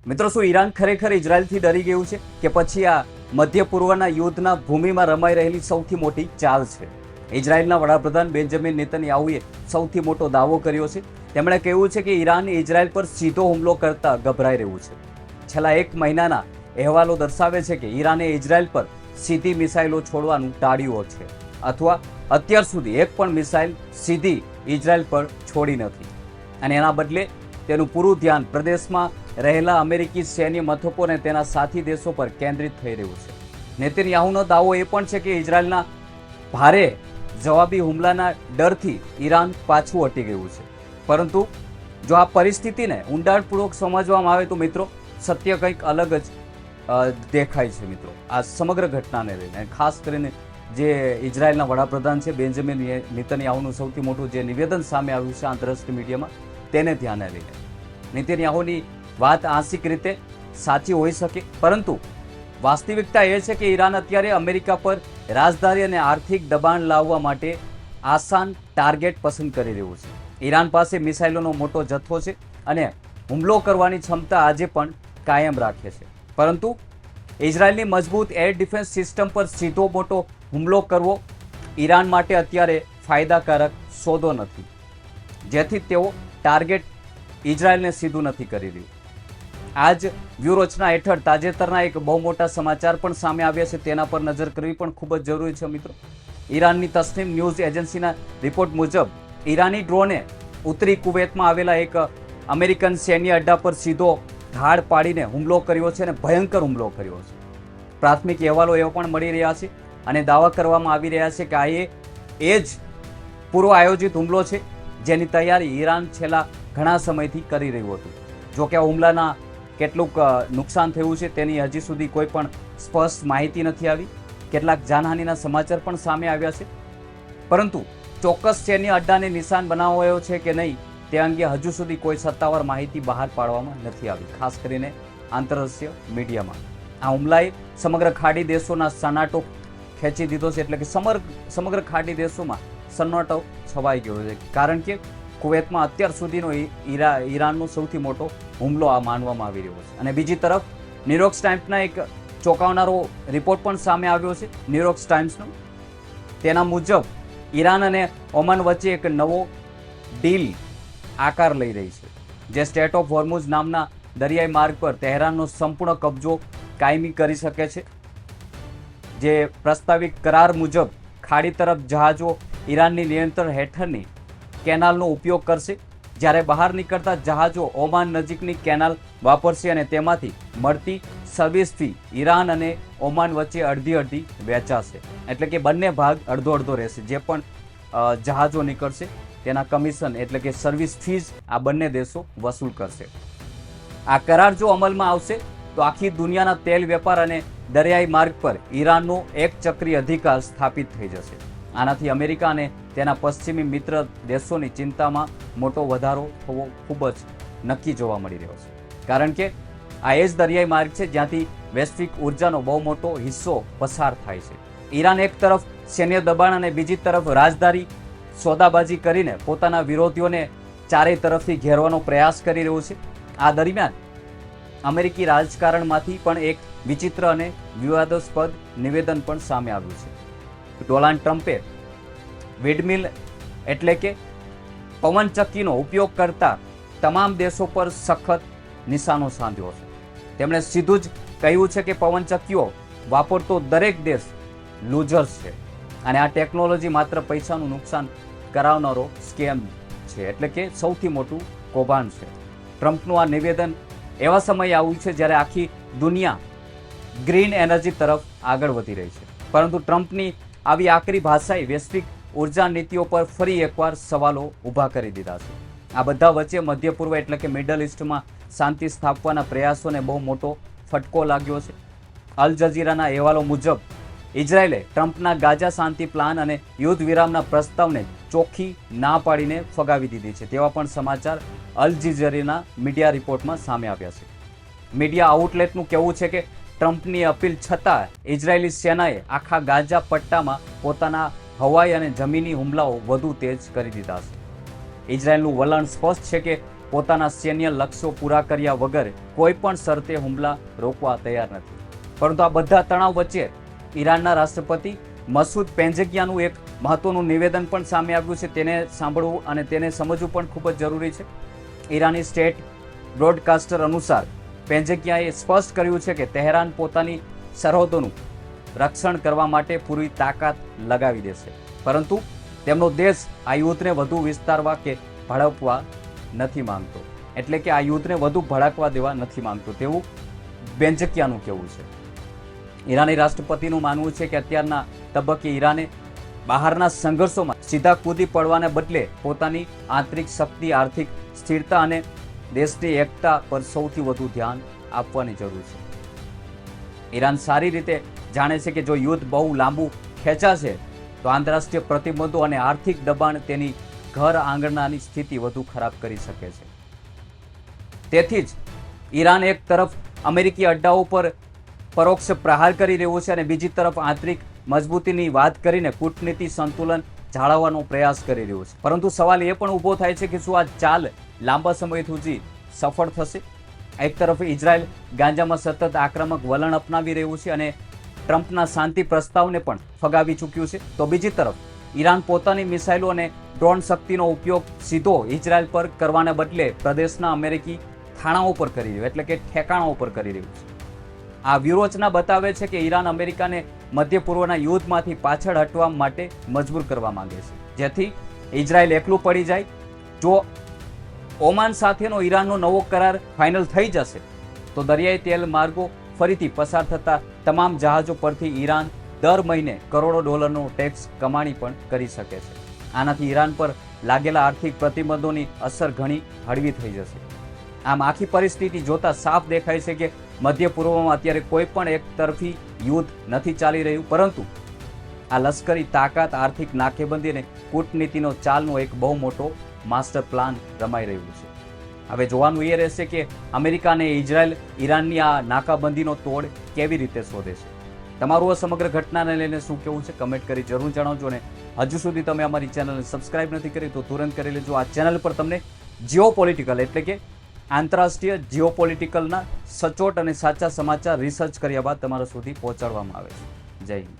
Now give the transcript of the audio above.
મિત્રો, શું ઈરાન ખરેખર ઇઝરાયલથી ડરી ગયું છે કે પછી આ મધ્ય પૂર્વના યુદ્ધના ભૂમિમાં રમાઈ રહેલી સૌથી મોટી ચાલ છે? ઇઝરાયલના વડાપ્રધાન બેન્જામિન નેતન્યાહુએ સૌથી મોટો દાવો કર્યો છે. તેમણે કહ્યું છે કે ઈરાન ઇઝરાયલ પર સીધો હુમલો કરતા ગભરાઈ રહ્યું છે. છેલ્લા 1 મહિનાના અહેવાલો દર્શાવે છે કે ઈરાને ઇઝરાયલ પર સીધી મિસાઇલો છોડવાનું ટાળ્યું છે, અથવા અત્યાર સુધી એક પણ મિસાઇલ સીધી ઇઝરાયલ પર છોડી નથી, અને એના બદલે તેનું પૂરું ધ્યાન પ્રદેશમાં રહેલા અમેરિકી સૈન્ય મથકો અને તેના સાથી દેશો પર કેન્દ્રિત થઈ રહ્યું છે. નેતન્યાહુનો દાવો એ પણ છે કે ઇઝરાયલના ભારે જવાબી હુમલાના ડરથી ઈરાન પાછું હટી ગયું છે. પરંતુ જો આ પરિસ્થિતિને ઊંડાણપૂર્વક સમજવામાં આવે તો મિત્રો, સત્ય કંઈક અલગ જ દેખાય છે. મિત્રો, આ સમગ્ર ઘટનાને લઈને ખાસ કરીને જે ઇઝરાયલના વડાપ્રધાન છે બેન્જામિન નેતન્યાહુનું સૌથી મોટું જે નિવેદન સામે આવ્યું છે આંતરરાષ્ટ્રીય મીડિયામાં, તેને ધ્યાને લઈને નેતન્યાહુની વાત આંશિક રીતે સાચી હોઈ શકે, પરંતુ વાસ્તવિકતા એ છે કે ઈરાન અત્યારે અમેરિકા પર રાજદ્વારી અને આર્થિક દબાણ લાવવા માટે આસાન ટાર્ગેટ પસંદ કરી રહ્યું છે. ઈરાન પાસે મિસાઇલોનો મોટો જથ્થો છે અને હુમલો કરવાની ક્ષમતા આજે પણ કાયમ રાખે છે, પરંતુ ઇઝરાયલની મજબૂત એર ડિફેન્સ સિસ્ટમ પર સીધો મોટો હુમલો કરવો ઈરાન માટે અત્યારે ફાયદાકારક સોદો નથી, જેથી તેઓ ટાર્ગેટ ઇઝરાયલને સીધું નથી કરી રહ્યું. આ જ વ્યૂહરચના હેઠળ તાજેતરના એક બહુ મોટા સમાચાર પણ સામે આવ્યા છે, તેના પર નજર કરવી પણ ખૂબ જ જરૂરી છે. મિત્રો, ઈરાનની તસ્નીમ ન્યૂઝ એજન્સીના રિપોર્ટ મુજબ ઈરાની ડ્રોને ઉત્તરી કુવૈતમાં આવેલા એક અમેરિકન સૈન્ય અડ્ડા પર સીધો ધાડ પાડીને હુમલો કર્યો છે અને ભયંકર હુમલો કર્યો છે. પ્રાથમિક અહેવાલો એવા પણ મળી રહ્યા છે અને દાવા કરવામાં આવી રહ્યા છે કે આ એ જ પૂર્વ આયોજિત હુમલો છે, જેની તૈયારી ઈરાન છેલ્લા ઘણા સમયથી કરી રહ્યું હતું. જો કે આ હુમલાના કેટલુંક નુકસાન થયું છે તેની હજી સુધી કોઈ પણ સ્પષ્ટ માહિતી નથી આવી. કેટલાક જાનહાનિના સમાચાર પણ સામે આવ્યા છે, પરંતુ ચોક્કસ સૈન્ય અડ્ડાને નિશાન બનાવાયો છે કે નહીં તે અંગે હજુ સુધી કોઈ સત્તાવાર માહિતી બહાર પાડવામાં નથી આવી, ખાસ કરીને આંતરરાષ્ટ્રીય મીડિયામાં. આ હુમલાએ સમગ્ર ખાડી દેશોના સન્નાટો ખેંચી દીધો છે, એટલે કે સમગ્ર ખાડી દેશોમાં સન્નાટો છવાઈ ગયો છે, કારણ કે કુવૈતમાં અત્યાર સુધીનો ઈરાનનો સૌથી મોટો હુમલો આ માનવામાં આવી રહ્યો છે. અને બીજી તરફ ન્યૂયોર્ક ટાઈમ્સના એક ચોંકાવનારો રિપોર્ટ પણ સામે આવ્યો છે. ન્યૂયોર્ક ટાઈમ્સનો તેના મુજબ ઈરાન અને ઓમાન વચ્ચે એક નવો ડીલ આકાર લઈ રહી છે, જે સ્ટેટ ઓફ હોર્મુઝ નામના દરિયાઈ માર્ગ પર તહેરાનનો સંપૂર્ણ કબજો કાયમી કરી શકે છે. જે પ્રસ્તાવિક કરાર મુજબ ખાડી તરફ જહાજો ઈરાનની નિયંત્રણ હેઠળની કેનાલનો ઉપયોગ કરશે, જ્યારે બહાર નીકળતા જહાજો ઓમાન નજીકની કેનાલ વાપરશે અને તેમાંથી મળતી સર્વિસ ફી ઈરાન અને ઓમાન વચ્ચે અડધી વહેંચાશે. એટલે કે બંને ભાગ અડધો રહેશે. જે પણ જહાજો નીકળશે તેના કમિશન એટલે કે સર્વિસ ફીઝ આ બંને દેશો વસૂલ કરશે. આ કરાર જો અમલમાં આવશે તો આખી દુનિયાના તેલ વેપાર અને દરિયાઈ માર્ગ પર ઈરાનનો એકચક્રી અધિકાર સ્થાપિત થઈ જશે. આનાથી અમેરિકા અને તેના પશ્ચિમી મિત્ર દેશોની ચિંતામાં મોટો વધારો થવો ખૂબ જ નક્કી જોવા મળી રહ્યો છે, કારણ કે આ એ જ દરિયાઈ માર્ગ છે જ્યાંથી વૈશ્વિક ઉર્જાનો બહુ મોટો હિસ્સો પસાર થાય છે. ઈરાન એક તરફ સૈન્ય દબાણ અને બીજી તરફ રાજદારી સોદાબાજી કરીને પોતાના વિરોધીઓને ચારેય તરફથી ઘેરવાનો પ્રયાસ કરી રહ્યું છે. આ દરમિયાન અમેરિકી રાજકારણમાંથી પણ એક વિચિત્ર અને વિવાદાસ્પદ નિવેદન પણ સામે આવ્યું છે. ડોનાલ્ડ ટ્રમ્પે વિન્ડમિલ એટલે કે પવનચક્કીનો ઉપયોગ કરતા તમામ દેશો પર સખત નિશાનો સાધ્યો છે. તેમણે સીધું જ કહ્યું છે કે પવનચક્કીઓ વાપરતો દરેક દેશ લૂઝર્સ છે અને આ ટેકનોલોજી માત્ર પૈસાનું નુકસાન કરાવનારો સ્કેમ છે, એટલે કે સૌથી મોટું કૌભાંડ છે. ટ્રમ્પનું આ નિવેદન એવા સમયે આવ્યું છે જ્યારે આખી દુનિયા ગ્રીન એનર્જી તરફ આગળ વધી રહી છે, પરંતુ ટ્રમ્પની આવી આકરી ભાષાએ વૈશ્વિક ઉર્જા નીતિઓ પર ફરી એકવાર સવાલો ઊભા કરી દીધા છે. આ બધા વચ્ચે મધ્ય પૂર્વ એટલે કે મિડલ ઇસ્ટમાં શાંતિ સ્થાપવાના પ્રયાસોને બહુ મોટો ફટકો લાગ્યો છે. અલ જઝીરાના અહેવાલો મુજબ ઇઝરાયેલે ટ્રમ્પના ગાઝા શાંતિ પ્લાન અને યુદ્ધ વિરામના પ્રસ્તાવને ચોખ્ખી ના પાડીને ફગાવી દીધી છે, તેવા પણ સમાચાર અલ જઝીરાના મીડિયા રિપોર્ટમાં સામે આવ્યા છે. મીડિયા આઉટલેટનું કહેવું છે કે ટ્રમ્પની અપીલ છતાં ઇઝરાયેલી સેનાએ આખા ગાઝા પટ્ટામાં પોતાના હવાઈ અને જમીની હુમલાઓ વધુ તેજ કરી દીધા છે. ઇઝરાયેલનું વલણ સ્પષ્ટ છે કે પોતાના સૈન્ય લક્ષ્યો પૂરા કર્યા વગર કોઈ પણ શરતે હુમલા રોકવા તૈયાર નથી. પરંતુ આ બધા તણાવ વચ્ચે ઈરાનના રાષ્ટ્રપતિ મસૂદ પેઝેશકિયાનું એક મહત્વનું નિવેદન પણ સામે આવ્યું છે. તેને સાંભળવું અને તેને સમજવું પણ ખૂબ જ જરૂરી છે. ઈરાની સ્ટેટ બ્રોડકાસ્ટર અનુસાર પેઝેશકિયાએ સ્પષ્ટ કર્યું છે કે તહેરાન પોતાની સરહદોનું રક્ષણ કરવા માટે પૂરી તાકાત લગાવી દેશે, પરંતુ તેમનો દેશ આ યુદ્ધને વધુ વિસ્તારવા કે ભડકવા નથી માંગતો. એટલે કે આ યુદ્ધને વધુ ભડકવા દેવા નથી માંગતો તેવું પેઝેશકિયાનું કહેવું છે. ઈરાની રાષ્ટ્રપતિનું માનવું છે કે અત્યારના તબક્કે ઈરાને બહારના સંઘર્ષોમાં સીધા કૂદી પડવાને બદલે પોતાની આંતરિક શક્તિ, આર્થિક સ્થિરતા અને દેશની એકતા પર સૌથી વધુ ધ્યાન આપવાની જરૂર છે. ઈરાન સારી રીતે જાણે છે કે જો યુદ્ધ બહુ લાંબુ ખેંચાશે તો આંતરરાષ્ટ્રીય પ્રતિબંધો અને આર્થિક દબાણ તેની ઘર આંગણાની સ્થિતિ વધુ ખરાબ કરી શકે છે. તેથી જ ઈરાન એક તરફ અમેરિકી અડ્ડાઓ પર પરોક્ષ પ્રહાર કરી રહ્યું છે અને બીજી તરફ આંતરિક મજબૂતીની વાત કરીને કૂટનીતિ સંતુલન જાળવવાનો પ્રયાસ કરી રહ્યું છે. પરંતુ સવાલ એ પણ ઊભો થાય છે કે શું આ ચાલ લાંબા સમય સુધી સફળ થશે? એક તરફ ઇઝરાયલ ગાઝામાં સતત આક્રમક વલણ અપનાવી રહ્યું છે અને ટ્રમ્પના શાંતિ પ્રસ્તાવને પણ ફગાવી ચૂક્યું છે, તો બીજી તરફ ઈરાન પોતાની મિસાઇલો અને ડ્રોન શક્તિનો ઉપયોગ સીધો ઇઝરાયલ પર કરવાને બદલે પ્રદેશના અમેરિકી થાણાઓ પર કરી રહ્યું, એટલે કે ઠેકાણાઓ પર કરી રહ્યું છે. આ વ્યૂહરચના બતાવે છે કે ઈરાન અમેરિકાને મધ્ય પૂર્વના યુદ્ધમાંથી પાછળ હટવા માટે મજબૂર કરવા માંગે છે, જેથી ઇઝરાયલ એકલું પડી જાય. જો ઓમાન સાથેનો ઈરાનનો નવો કરાર ફાઇનલ થઈ જશે તો દરિયાઈ તેલ માર્ગો ફરીથી પસાર થતા તમામ જહાજો પરથી ઈરાન દર મહિને કરોડો ડોલરનો ટેક્સ કમાણી પણ કરી શકે છે. આનાથી ઈરાન પર લાગેલા આર્થિક પ્રતિબંધોની અસર ઘણી હળવી થઈ જશે. આમ આખી પરિસ્થિતિ જોતા સાફ દેખાય છે કે મધ્ય પૂર્વમાં અત્યારે કોઈ પણ એક તરફી યુદ્ધ નથી ચાલી રહ્યું, પરંતુ આ લશ્કરી તાકાત, આર્થિક નાકેબંધી અને કૂટનીતિનો ચાલનો એક બહુ મોટો માસ્ટર પ્લાન રમાઈ રહ્યું છે. હવે જોવાનું એ રહેશે કે અમેરિકા અને ઇઝરાયલ ઈરાનની આ નાકાબંધીનો તોડ કેવી રીતે શોધે છે. તમારું આ સમગ્ર ઘટનાને લઈને શું કહેવું છે કમેન્ટ કરી જરૂર જણાવજો. અને હજુ સુધી તમે અમારી ચેનલને સબસ્ક્રાઇબ નથી કરી તો તુરંત કરી લેજો. આ ચેનલ પર તમને જીઓપોલિટિકલ એટલે કે આંતરરાષ્ટ્રીય જીઓપોલિટિકલના સચોટ અને સાચા સમાચાર રિસર્ચ કર્યા બાદ તમારા સુધી પહોંચાડવામાં આવે છે. જય હિન્દ.